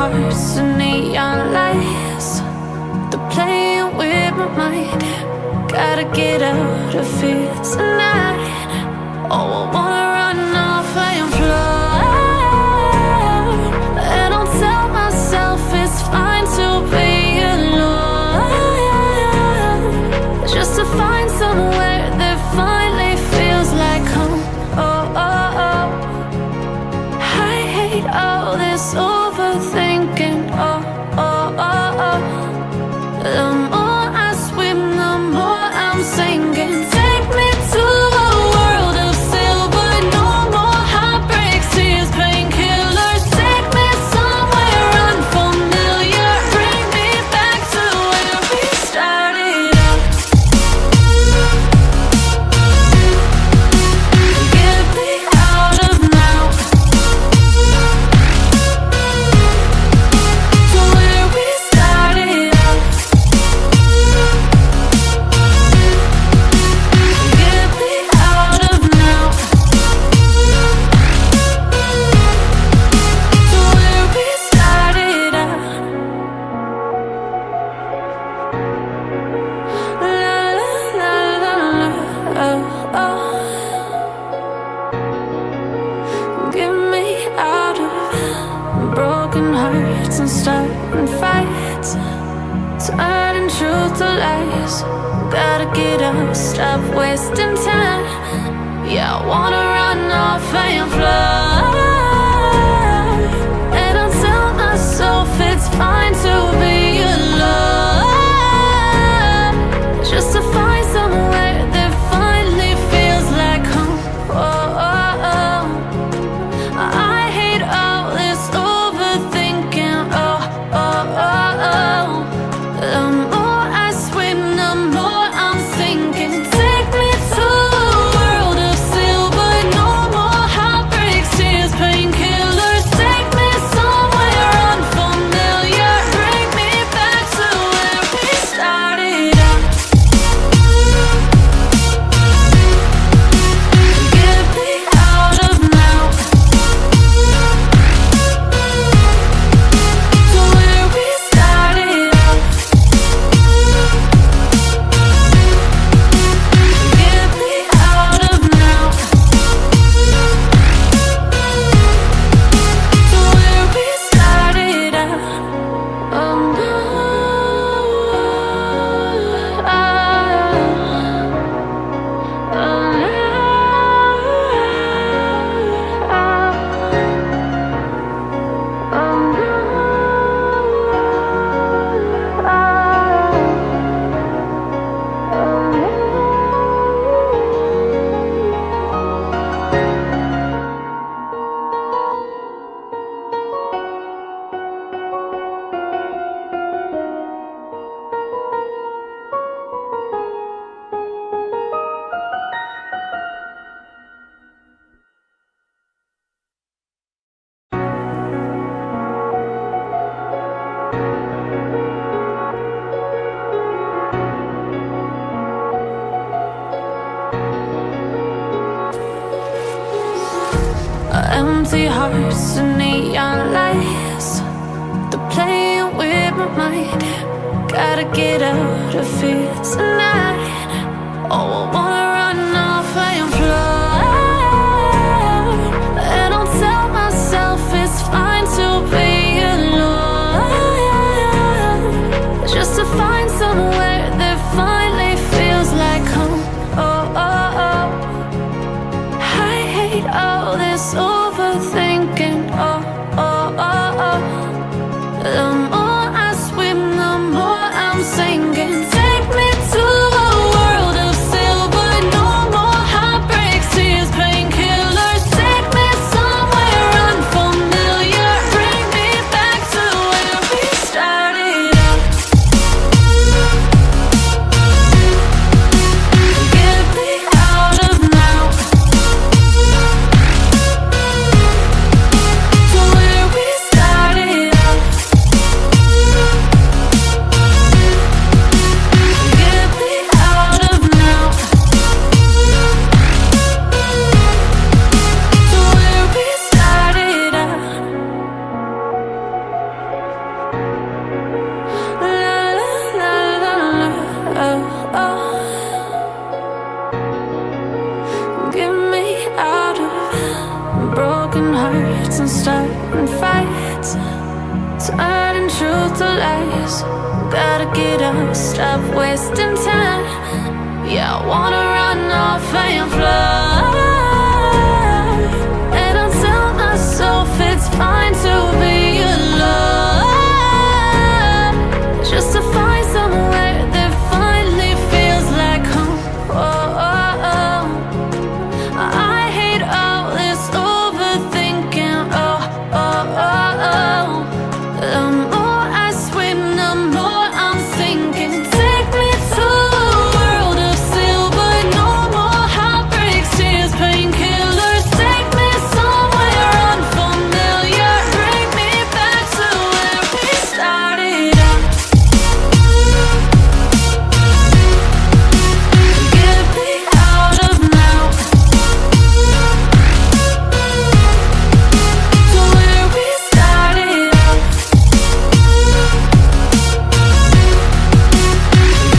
hearts and neon lights. They're playing with my mind. Gotta get out of here tonight. Oh, I wanna run off and fly. And I'll tell myself it's fine to be alone, just to find somewhere that finally feels like home. Oh, oh, oh. I hate all this overthinking. Oh, oh, oh, oh. The more I swim, the more I'm sinking. Take me to a world of silver. No more heartbreaks, tears, painkillers. Take me somewhere unfamiliar. Bring me back to where we started out. Get me out of now, to where we started out. Get me out of now, to where we started out. La la la la la, oh, oh. Get me out of broken hearts and starting fights, turning truth to lies. Gotta get up, stop wasting time. Yeah, I wanna run off and fly. And I'll tell myself it's fine to be alone, just to find somewhere that finally feels like home. Oh, oh, oh. I hate all this overthinking. Oh, oh, oh, oh. The more I swim, the more I'm sinking. Take me to a world of silver. No more heartbreaks, tears, painkillers. Take me somewhere unfamiliar. Bring me back to where we started out. Get me out of now, to where we started out. Get me out of now, to where we started out. Oh no, empty hearts and neon lights. They're playing with my mind. Gotta get out of here tonight. Oh, I wanna run off and fly. And I'll tell myself it's fine to be alone, just to find somewhere that finally feels like home. Oh, oh, oh. I hate all this overthinking. Oh, oh, oh, oh. The more I swim, the more I'm sinking. Take me to a world of silver. true to lies. Gotta get up, stop wasting time. Yeah, I wanna run off and fly. And I'll tell myself it's fine to be alone, just to find somewhere that finally feels like home. Oh, oh, oh. I hate all this overthinking. Oh, oh, oh, oh. The more I swim, the more I'm sinking. Take me to a world of silver. No more heartbreaks, tears, painkillers. Take me somewhere unfamiliar. Bring me back to where we started out. Get me out of now, to where we started out.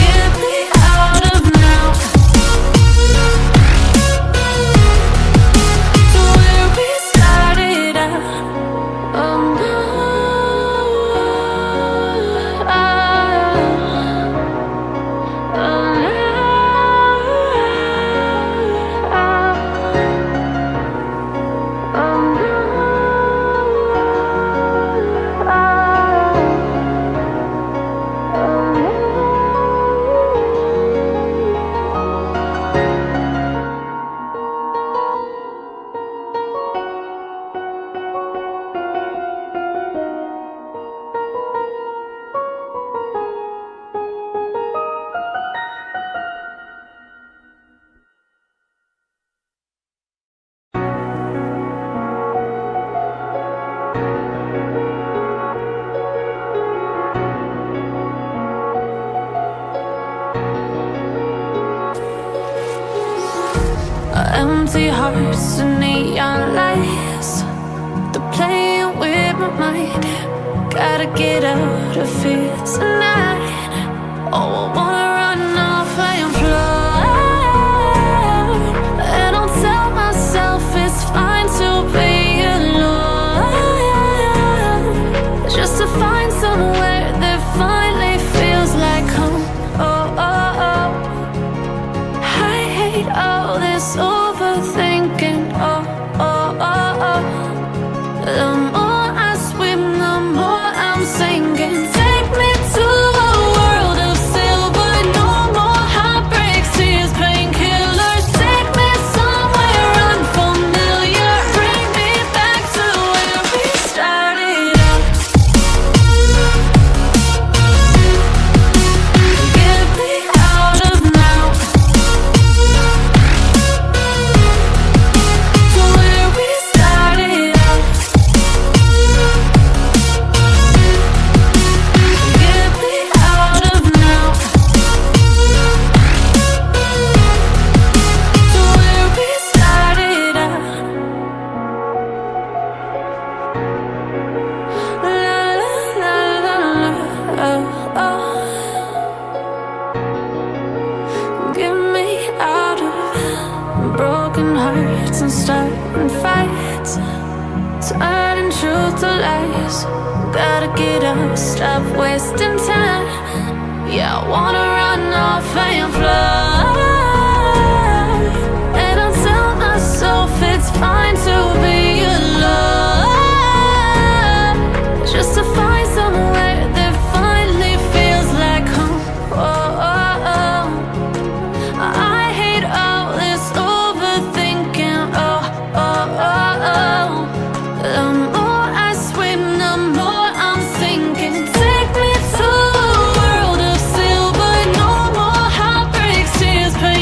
Get me out of now, to where we started out. Oh no, empty hearts and neon lights, they're playing with my mind. Gotta get out of here tonight. Oh, I wanna run off and fly. And I'll tell myself it's fine to be alone, just to find somewhere that finally feels like home. Oh, oh, oh. I hate all this overthinking. Oh, oh, oh, oh. The more I swim, the more I'm sinking. Take me to a world of silver. No more heartbreaks, tears, painkillers. Take me somewhere unfamiliar. Bring me back to where we started out. Get me out of now, to where we started out. Get me out of now, to where we started out. La la la la la, oh, oh. Get me out of broken hearts and starting fights, turning truth to lies. Gotta get up, stop wasting time. Yeah, I wanna run off and fly. And I'll tell myself it's fine to be alone, just to find somewhere that finally feels like home. Oh, oh, oh. I hate all this overthinking. Oh, oh, oh, oh. The more I swim, the more I'm sinking. Take me to a world of silver. No more heartbreaks, tears, pain.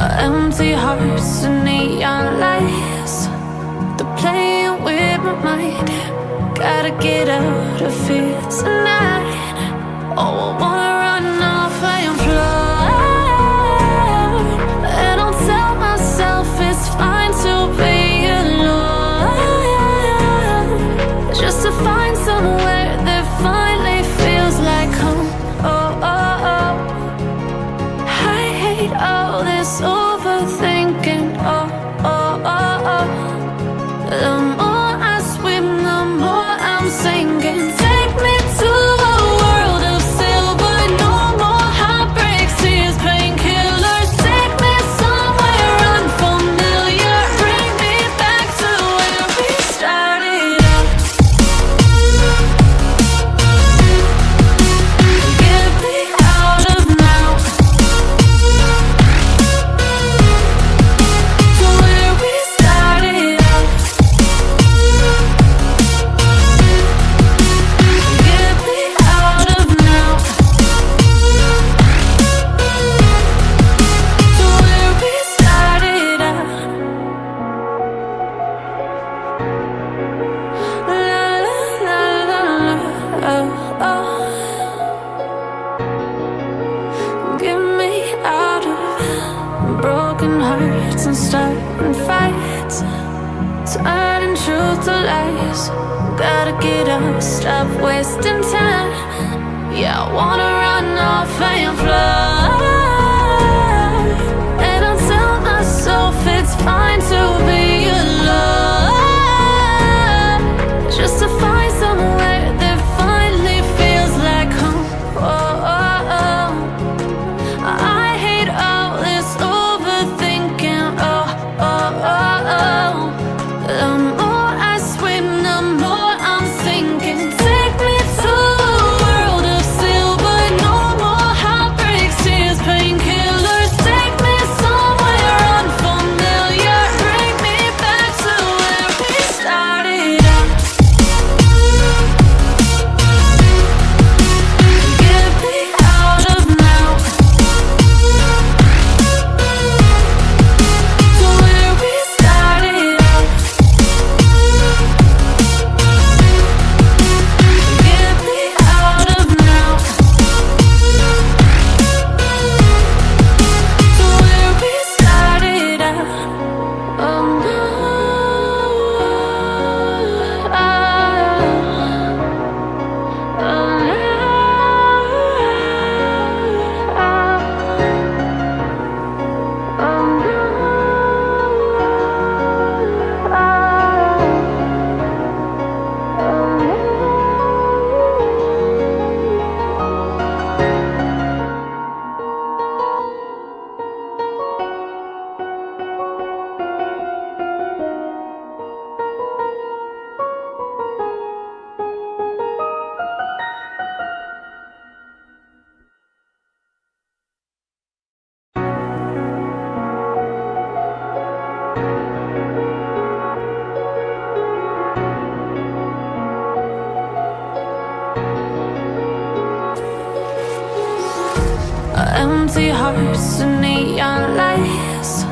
Empty hearts and neon lights, they're playing with my mind. Gotta get out of here tonight. Oh, I wanna run off and fly. And I'll tell myself it's fine to be alone, just to find somewhere that finally feels like home. Oh, oh, oh. I hate all this overthinking. Oh, oh, oh, oh. The more I swim, the more I'm sinking. Take me to a world of silver. No more heartbreaks, tears, painkillers. Take me somewhere unfamiliar. Bring me back to where we started out. Get me out of now, to where we started out. Get me out of now, to where we started out. La la la la la, oh, oh. Get me out of broken hearts and starting fights, turning truth to lies. Gotta get up, stop wasting time. Yeah, I wanna run off and fly. And I'll tell myself it's fine to be alone, just to find somewhere that finally feels like home. Oh, oh, oh. I hate all this overthinking. Oh, oh, oh, oh. The more I swim, the more I'm sinking. Take me to a world of silver. No more heartbreaks, tears, painkillers. Take me somewhere unfamiliar. Bring me back to where we started out. Get me out of now, to where we started out. Get me out of now, to where we started out. Oh no, oh empty hearts and neon lights,